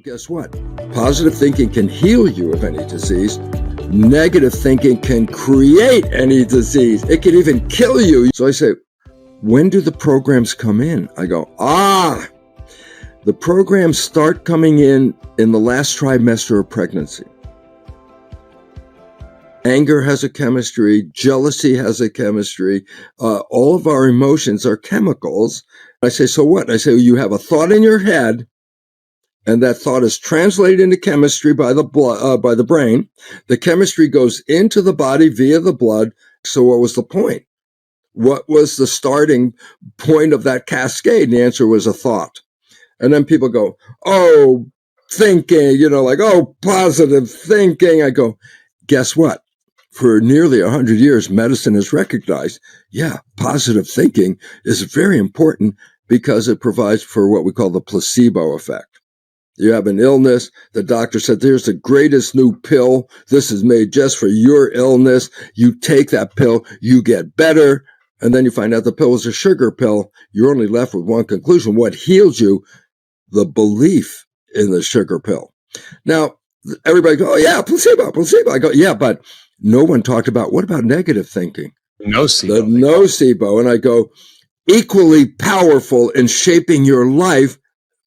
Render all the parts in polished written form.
Guess what? Positive thinking can heal you of any disease. Negative thinking can create any disease. It can even kill you. So I say, when do the programs come in? I go, the programs start coming in the last trimester of pregnancy. Anger has a chemistry. Jealousy has a chemistry. All of our emotions are chemicals. I say, so what? I say, well, you have a thought in your head, and that thought is translated into chemistry by the brain. The chemistry goes into the body via the blood. So what was the point? What was the starting point of that cascade? And the answer was a thought. And then people go, oh, thinking, positive thinking. I go, guess what? For nearly 100 years, medicine has recognized, positive thinking is very important because it provides for what we call the placebo effect. You have an illness. The doctor said, here's the greatest new pill. This is made just for your illness. You take that pill, you get better. And then you find out the pill was a sugar pill. You're only left with one conclusion. What heals you? The belief in the sugar pill. Now, everybody go, placebo. I go, but no one talked about, what about negative thinking? Nocebo. The nocebo. And I go, equally powerful in shaping your life,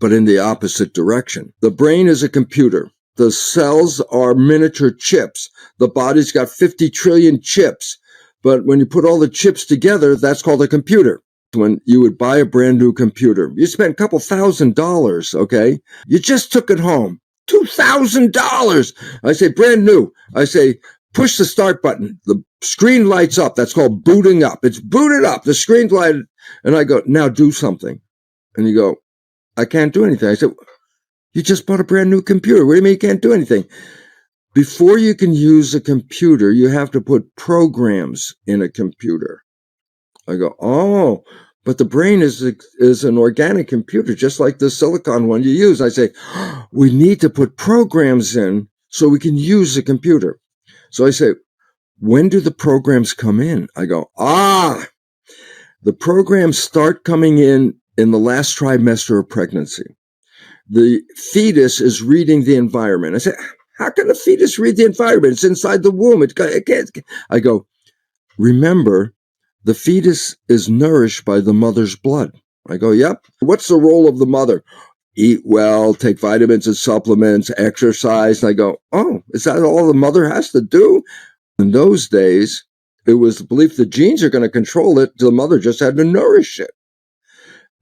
but in the opposite direction. The brain is a computer. The cells are miniature chips. The body's got 50 trillion chips. But when you put all the chips together, that's called a computer. When you would buy a brand new computer, you spent a couple $1,000s, okay? You just took it home. $2,000. I say, brand new. I say, push the start button. The screen lights up. That's called booting up. It's booted up. The screen's lighted. And I go, now do something. And you go, I can't do anything. I said, you just bought a brand new computer. What do you mean you can't do anything? Before you can use a computer, you have to put programs in a computer. I go, oh, but the brain is an organic computer, just like the silicon one you use. I say, we need to put programs in so we can use a computer. So I say, when do the programs come in? I go, the programs start coming in the last trimester of pregnancy. The fetus is reading the environment. I say, how can a fetus read the environment? It's inside the womb. It can't. I go, remember, the fetus is nourished by the mother's blood. I go, yep. What's the role of the mother? Eat well, take vitamins and supplements, exercise. And I go, oh, is that all the mother has to do? In those days, it was the belief the genes are going to control it. The mother just had to nourish it.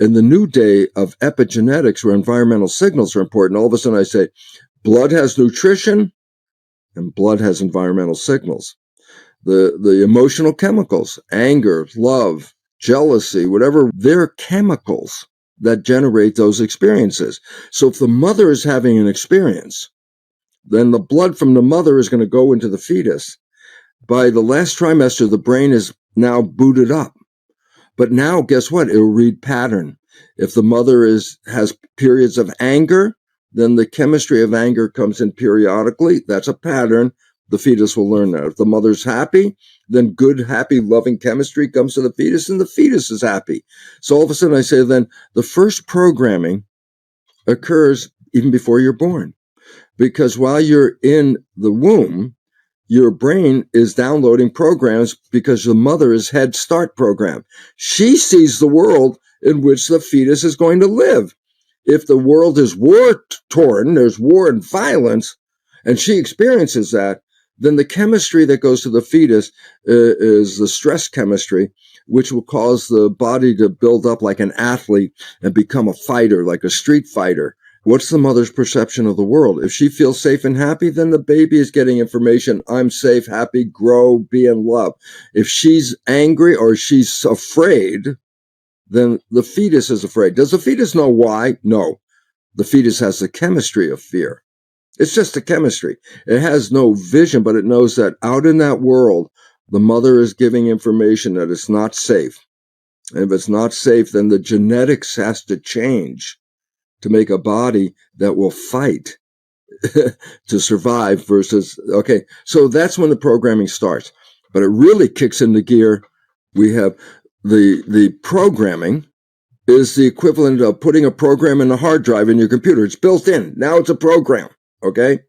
In the new day of epigenetics, where environmental signals are important, all of a sudden I say, blood has nutrition and blood has environmental signals. The emotional chemicals, anger, love, jealousy, whatever, they're chemicals that generate those experiences. So if the mother is having an experience, then the blood from the mother is going to go into the fetus. By the last trimester, the brain is now booted up. But now, guess what? It will read pattern. If the mother has periods of anger, then the chemistry of anger comes in periodically. That's a pattern. The fetus will learn that. If the mother's happy, then good, happy, loving chemistry comes to the fetus, and the fetus is happy. So all of a sudden I say then the first programming occurs even before you're born. Because while you're in the womb, your brain is downloading programs because the mother is Head Start program. She sees the world in which the fetus is going to live. If the world is war-torn, there's war and violence, and she experiences that, then the chemistry that goes to the fetus is the stress chemistry, which will cause the body to build up like an athlete and become a fighter, like a street fighter. What's the mother's perception of the world? If she feels safe and happy, then the baby is getting information. I'm safe, happy, grow, be in love. If she's angry or she's afraid, then the fetus is afraid. Does the fetus know why? No. The fetus has the chemistry of fear. It's just the chemistry. It has no vision, but it knows that out in that world, the mother is giving information that it's not safe. And if it's not safe, then the genetics has to change to make a body that will fight to survive versus, okay. So that's when the programming starts. But it really kicks into gear. We have the programming is the equivalent of putting a program in a hard drive in your computer. It's built in. Now it's a program. Okay.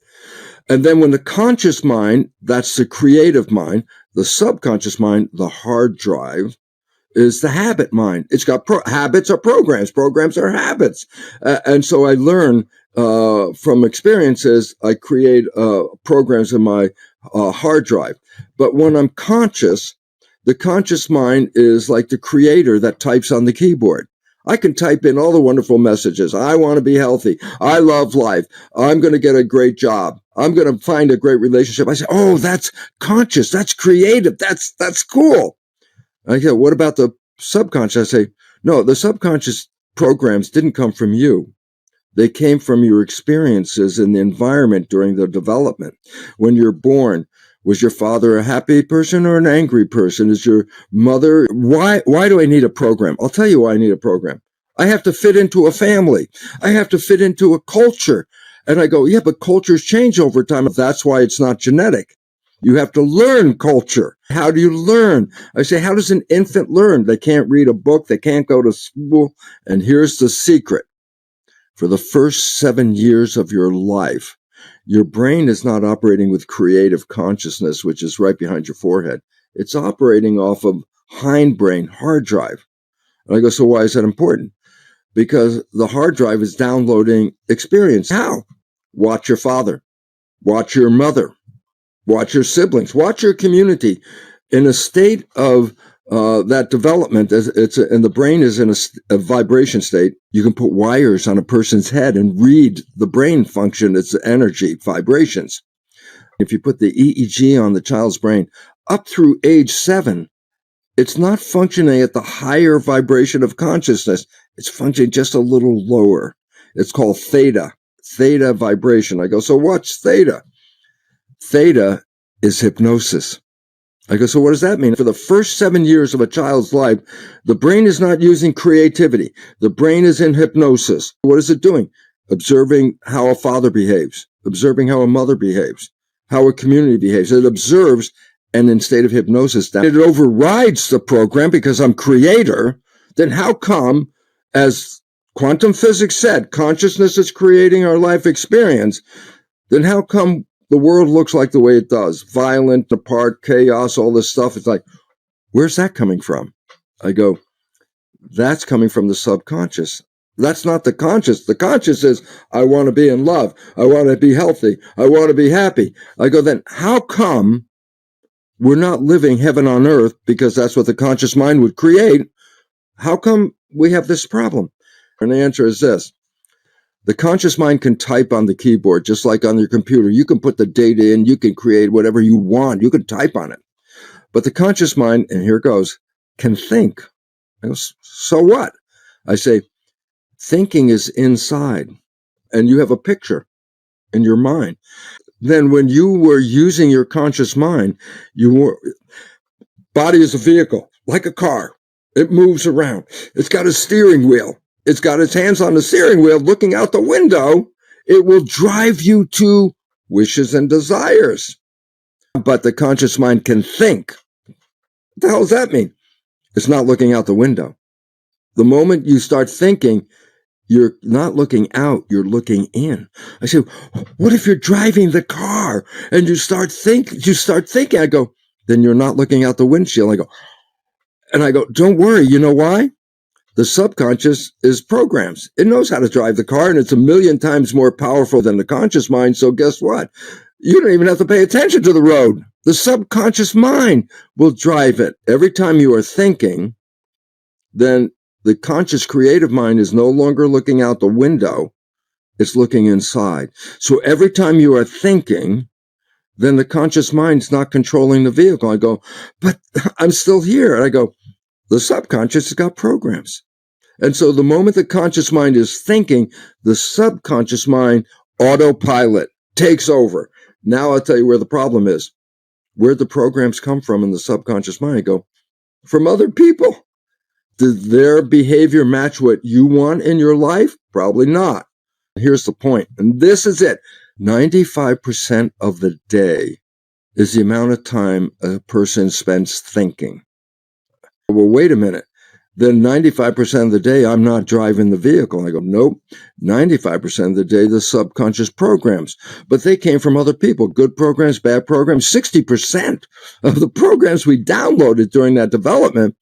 And then when the conscious mind, that's the creative mind, the subconscious mind, the hard drive, is the habit mind. It's got habits are programs. Programs are habits. And so I learn from experiences. I create programs in my hard drive. But when I'm conscious, the conscious mind is like the creator that types on the keyboard. I can type in all the wonderful messages. I want to be healthy. I love life. I'm going to get a great job. I'm going to find a great relationship. I say, oh, that's conscious. That's creative. That's cool. I go, what about the subconscious? I say, no, the subconscious programs didn't come from you. They came from your experiences in the environment during the development. When you're born, was your father a happy person or an angry person? Is your mother, why do I need a program? I'll tell you why I need a program. I have to fit into a family. I have to fit into a culture. And I go, yeah, but cultures change over time. That's why it's not genetic. You have to learn culture. How do you learn? I say, how does an infant learn? They can't read a book. They can't go to school. And here's the secret. For the first 7 years of your life, your brain is not operating with creative consciousness, which is right behind your forehead. It's operating off of hindbrain, hard drive. And I go, so why is that important? Because the hard drive is downloading experience. How? Watch your father. Watch your mother. Watch your siblings. Watch your community. In a state of that development, and the brain is in a vibration state, you can put wires on a person's head and read the brain function. It's energy, vibrations. If you put the EEG on the child's brain up through age 7, it's not functioning at the higher vibration of consciousness. It's functioning just a little lower. It's called theta vibration. I go, so what's theta? Theta is hypnosis. I go, so what does that mean? For the first 7 years of a child's life, the brain is not using creativity. The brain is in hypnosis. What is it doing? Observing how a father behaves, observing how a mother behaves, how a community behaves. It observes, and in state of hypnosis, it overrides the program because I'm creator. Then how come, as quantum physics said, consciousness is creating our life experience, then how come the world looks like the way it does? Violent, apart, chaos, all this stuff. It's like, where's that coming from? I go, that's coming from the subconscious. That's not the conscious. The conscious is, I want to be in love. I want to be healthy. I want to be happy. I go, then how come we're not living heaven on earth? Because that's what the conscious mind would create. How come we have this problem? And the answer is this. The conscious mind can type on the keyboard, just like on your computer. You can put the data in. You can create whatever you want. You can type on it. But the conscious mind, and here it goes, can think. I go, so what? I say, thinking is inside, and you have a picture in your mind. Then when you were using your conscious mind, body is a vehicle, like a car. It moves around. It's got a steering wheel. It's got its hands on the steering wheel looking out the window. It will drive you to wishes and desires. But the conscious mind can think. What the hell does that mean? It's not looking out the window. The moment you start thinking, you're not looking out, you're looking in. I say, what if you're driving the car and you start thinking? I go, then you're not looking out the windshield. I go, don't worry. You know why? The subconscious is programs. It knows how to drive the car, and it's 1,000,000 times more powerful than the conscious mind. So guess what? You don't even have to pay attention to the road. The subconscious mind will drive it. Every time you are thinking, then the conscious creative mind is no longer looking out the window. It's looking inside. So every time you are thinking, then the conscious mind's not controlling the vehicle. I go, but I'm still here. And I go, the subconscious has got programs. And so the moment the conscious mind is thinking, the subconscious mind autopilot takes over. Now I'll tell you where the problem is. Where'd the programs come from in the subconscious mind? I go, from other people. Did their behavior match what you want in your life? Probably not. Here's the point, and this is it. 95% of the day is the amount of time a person spends thinking. Well, wait a minute. then 95% of the day I'm not driving the vehicle. And I go, nope, 95% of the day the subconscious programs. But they came from other people, good programs, bad programs. 60% of the programs we downloaded during that development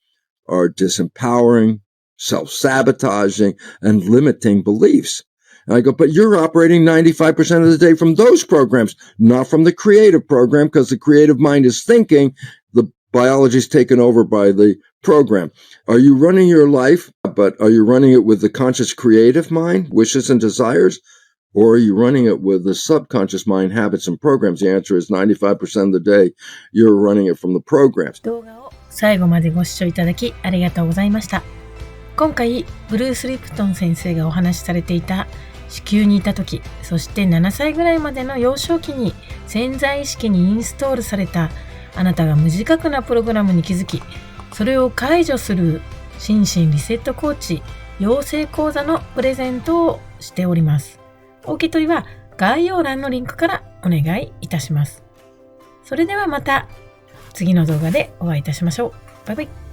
are disempowering, self-sabotaging, and limiting beliefs. And I go, but you're operating 95% of the day from those programs, not from the creative program, because the creative mind is thinking, the biology is taken over by the program. Are you running your life, but are you running it with the conscious creative mind, wishes and desires? Or are you running it with the subconscious mind, habits and programs? The answer is 95% of the day, you're running it from the programs. 動画を最後までご視聴いただきありがとうございました。今回、ブルース・リプトン先生がお話しされていた子宮にいた時、そして7歳ぐらいまでの幼少期に潜在意識にインストールされたあなたが無自覚なプログラムに気づき、それを解除する心身リセットコーチ養成講座のプレゼントをしております。お受け取りは概要欄のリンクからお願いいたします。それではまた次の動画でお会いいたしましょう。バイバイ。